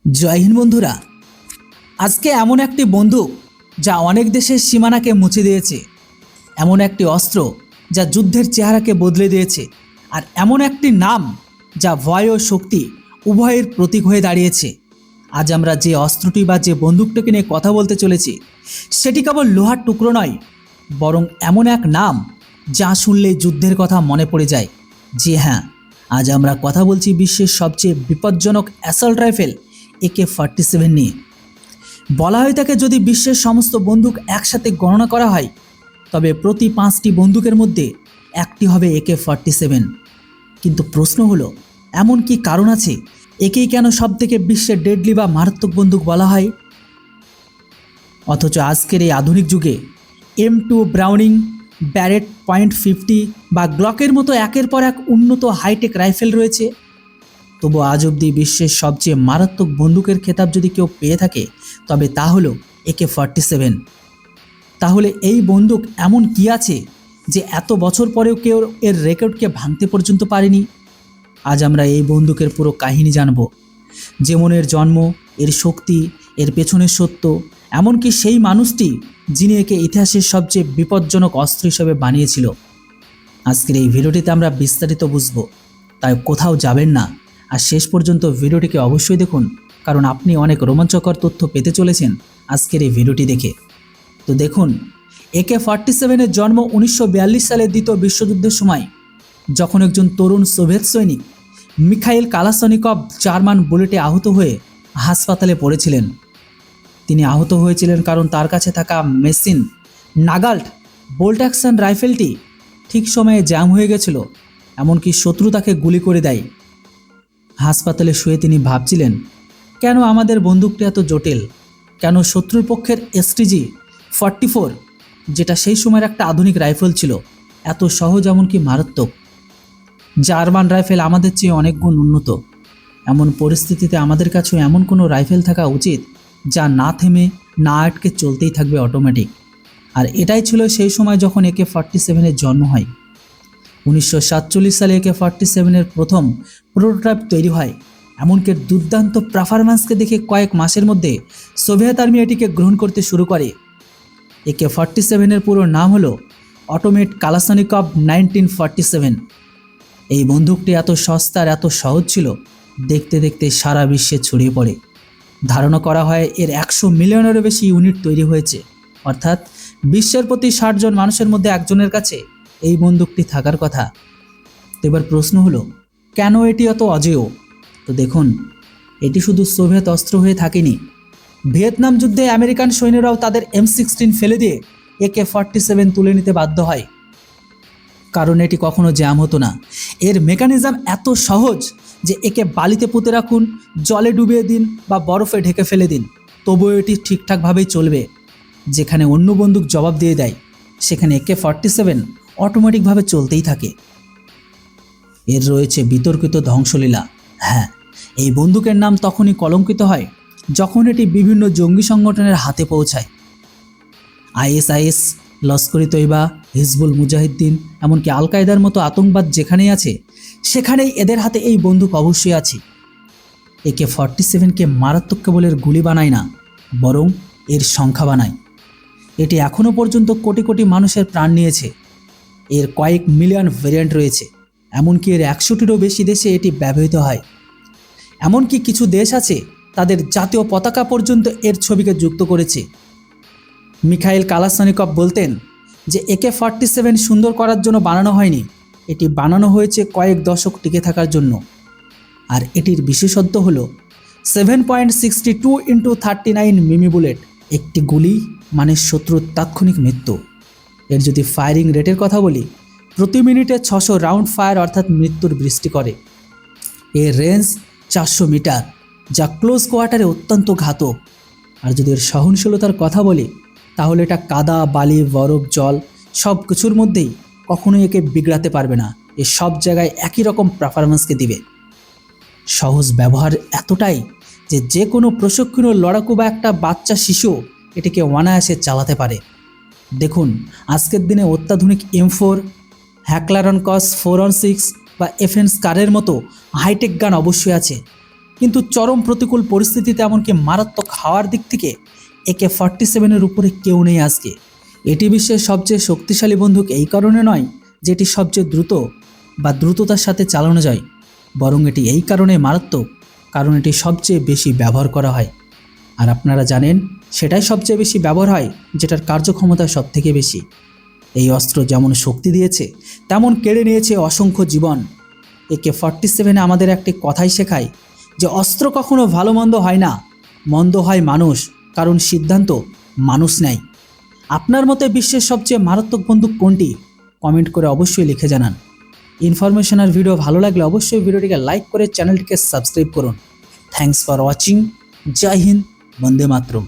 জয় হিন্দ বন্ধুরা। আজকে এমন একটি বন্দুক যা অনেক দেশের সীমানাকে মুছে দিয়েছে, এমন একটি অস্ত্র যা যুদ্ধের চেহারাকে বদলে দিয়েছে, আর এমন একটি নাম যা ভয় ও শক্তি উভয়ের প্রতীক হয়ে দাঁড়িয়েছে। আজ আমরা যে অস্ত্রটি বা যে বন্দুকটাকে নিয়ে কথা বলতে চলেছি সেটি কেবল লোহার টুকরো নয়, বরং এমন এক নাম যা শুনলেই যুদ্ধের কথা মনে পড়ে যায়। জি হ্যাঁ, আজ আমরা কথা বলছি বিশ্বের সবচেয়ে বিপজ্জনক অ্যাসল্ট রাইফেল AK-47 নিয়ে। বলা হয় থাকে যদি বিশ্বের সমস্ত বন্দুক একসাথে গণনা করা হয় তবে প্রতি 5টি বন্দুকের মধ্যে একটি হবে AK-47। কিন্তু প্রশ্ন হলো, এমন কি কারণ আছে একেই কেন সবথেকে বিশ্বের ডেডলি বা মারাত্মক বন্দুক বলা হয়? অথচ আজকের এই আধুনিক যুগে M2 ব্রাউনিং, ব্যারেট .50 বা গ্লকের মতো একের পর এক উন্নত হাইটেক রাইফেল রয়েছে, তবু আজ অবধি বিশ্বের সবচেয়ে মারাত্মক বন্দুকের খেতাব যদি কেউ পেয়ে থাকে তবে তা হলো AK-47। তাহলে এই বন্দুক এমন কি আছে যে এত বছর পরেও কেউ এর রেকর্ডকে ভাঙতে পর্যন্ত পারেনি? আজ আমরা এই বন্দুকের পুরো কাহিনী জানব, যেমন এর জন্ম, এর শক্তি, এর পেছনের সত্য, এমনকি সেই মানুষটি যিনি একে ইতিহাসের সবচেয়ে বিপজ্জনক অস্ত্র হিসেবে বানিয়েছিল। আজকের এই ভিডিওটিতে আমরা বিস্তারিত বুঝব, তাই কোথাও যাবেন না আর শেষ পর্যন্ত ভিডিওটিকে অবশ্যই দেখুন, কারণ আপনি অনেক রোমাঞ্চকর তথ্য পেতে চলেছেন আজকের এই ভিডিওটি দেখে। তো দেখুন, AK-47 জন্ম 1942 সালের দ্বিতীয় বিশ্বযুদ্ধের সময়, যখন একজন তরুণ সোভিয়েত সৈনিক মিখাইল কালাসনিকভ জার্মান বুলেটে আহত হয়ে হাসপাতালে পড়েছিলেন। তিনি আহত হয়েছিলেন কারণ তার কাছে থাকা মেশিন নাগাল্ট বোল্ট অ্যাকশন রাইফেলটি ঠিক সময়ে জ্যাম হয়ে গেছিল, এমনকি শত্রু তাকে গুলি করে দেয়। হাসপাতালে শুয়ে তিনি ভাবছিলেন, কেন আমাদের বন্দুকটি এত জটিল, কেন শত্রুর পক্ষের STG-44, যেটা সেই সময়ের একটা আধুনিক রাইফেল ছিল, এত সহজ এমনকি মারাত্মক। জার্মান রাইফেল আমাদের চেয়ে অনেক গুণ উন্নত। এমন পরিস্থিতিতে আমাদের কাছেও এমন কোনো রাইফেল থাকা উচিত যা না থেমে না আটকে চলতেই থাকবে অটোমেটিক। আর এটাই ছিল সেই সময় যখন AK-47 জন্ম হয়। 1947 সালে AK-47 প্রথম প্রোটোটাইপ তৈরি হয়। এমনকি দুর্দান্ত পারফরম্যান্সকে দেখে কয়েক মাসের মধ্যে সোভিয়েত আর্মি এটিকে গ্রহণ করতে শুরু করে। AK-47 পুরো নাম হলো অটোমেট কালাসনিকভ 1947। এই বন্দুকটি এত সস্তা আর এত সহজ ছিল, দেখতে দেখতে সারা বিশ্বে ছড়িয়ে পড়ে। ধারণা করা হয় এর 100 মিলিয়নেরও বেশি ইউনিট তৈরি হয়েছে, অর্থাৎ বিশ্বের প্রতি 60 জন মানুষের মধ্যে একজনের কাছে এই বন্দুকটি থাকার কথা। তো এবার প্রশ্ন হলো, কেন এটি এত অজেয়? তো দেখুন, এটি শুধু সোভিয়েত অস্ত্র হয়ে থাকেনি। ভিয়েতনাম যুদ্ধে আমেরিকান সৈন্যরাও তাদের M16 ফেলে দিয়ে AK-47 তুলে নিতে বাধ্য হয়, কারণ এটি কখনো জ্যাম হতো না। এর মেকানিজম এত সহজ যে একে বালিতে পুঁতে রাখুন, জলে ডুবিয়ে দিন বা বরফে ঢেকে ফেলে দিন, তবুও এটি ঠিকঠাকভাবেই চলবে। যেখানে অন্য বন্দুক জবাব দিয়ে দেয়, সেখানে AK-47 অটোমেটিকভাবে চলতেই থাকে। এর রয়েছে বিতর্কিত ধ্বংসলীলা। হ্যাঁ, এই বন্দুকের নাম তখনই কলঙ্কিত হয় যখন এটি বিভিন্ন জঙ্গি সংগঠনের হাতে পৌঁছায়। ISIS, লস্করি তৈবা, হিজবুল মুজাহিদ্দিন, এমনকি আল কায়দার মতো আতঙ্কবাদ যেখানেই আছে সেখানেই এদের হাতে এই বন্দুক অবশ্যই আছে। AK-47কে মারাত্মক কেবল এর গুলি বানায় না, বরং এর সংখ্যা বানায়। এটি এখনও পর্যন্ত কোটি কোটি মানুষের প্রাণ নিয়েছে। এর কয়েক মিলিয়ন ভেরিয়েন্ট রয়েছে, এমনকি এর 100টিরও বেশি দেশে এটি ব্যবহৃত হয়। এমনকি কিছু দেশ আছে তাদের জাতীয় পতাকা পর্যন্ত এর ছবিকে যুক্ত করেছে। মিখাইল কালাসনিকভ বলতেন যে AK-47 সুন্দর করার জন্য বানানো হয়নি, এটি বানানো হয়েছে কয়েক দশক টিকে থাকার জন্য। আর এটির বিশেষত্ব হলো 7.62 × 39 মিমি বুলেট। একটি গুলি মানে শত্রুর তাৎক্ষণিক মৃত্যু। এর যদি ফায়ারিং রেটের কথা বলি, প্রতি মিনিটে 600 রাউন্ড ফায়ার অর্থাৎ মৃত্যুর বৃষ্টি করে। এর রেঞ্জ 400 মিটার, যা ক্লোজ কোয়ার্টারে অত্যন্ত ঘাতক। আর যদি এর সহনশীলতার কথা বলি, তাহলে এটা কাদা, বালি, বরফ, জল সব কিছুর মধ্যেই কখনোই একে বিগড়াতে পারবে না। এ সব জায়গায় একই রকম পারফরম্যান্সকে দিবে। সহজ ব্যবহার এতটাই যে যে কোনো প্রশিক্ষণীয় লড়াকু বা একটা বাচ্চা শিশু এটিকে অনায়াসে চালাতে পারে। দেখুন, আজকের দিনে অত্যাধুনিক M4, হ্যাকলারন কস 416 বা FN স্কারের মতো হাইটেক গান অবশ্যই আছে, কিন্তু চরম প্রতিকূল পরিস্থিতিতে এমনকি মারাত্মক হাওয়ার দিক থেকে AK-47 উপরে কেউ নেই আজকে। এটি বিশ্বের সবচেয়ে শক্তিশালী বন্দুক এই কারণে নয় যে এটি সবচেয়ে দ্রুত বা দ্রুততার সাথে চালানো যায়, বরং এটি এই কারণে মারাত্মক কারণ এটি সবচেয়ে বেশি ব্যবহার করা হয়। আর আপনারা জানেন সেটাই সবচেয়ে বেশি ব্যবহার হয় যেটার কার্যক্ষমতা সবথেকে বেশি। এই অস্ত্র যেমন শক্তি দিয়েছে তেমন কেড়ে নিয়েছে অসংখ্য জীবন। AK-47 আমাদের একটি কথাই শেখায় যে অস্ত্র কখনো ভালো মন্দ হয় না, মন্দ হয় মানুষ, কারণ সিদ্ধান্ত মানুষ নেয়। আপনার মতে বিশ্বের সবচেয়ে মারাত্মক বন্দুক কোনটি? কমেন্ট করে অবশ্যই লিখে জানান। ইনফরমেশন আর ভিডিও ভালো লাগলে অবশ্যই ভিডিওটিকে লাইক করে চ্যানেলটিকে সাবস্ক্রাইব করুন। Thanks for watching. Jai Hind, Vande Mataram.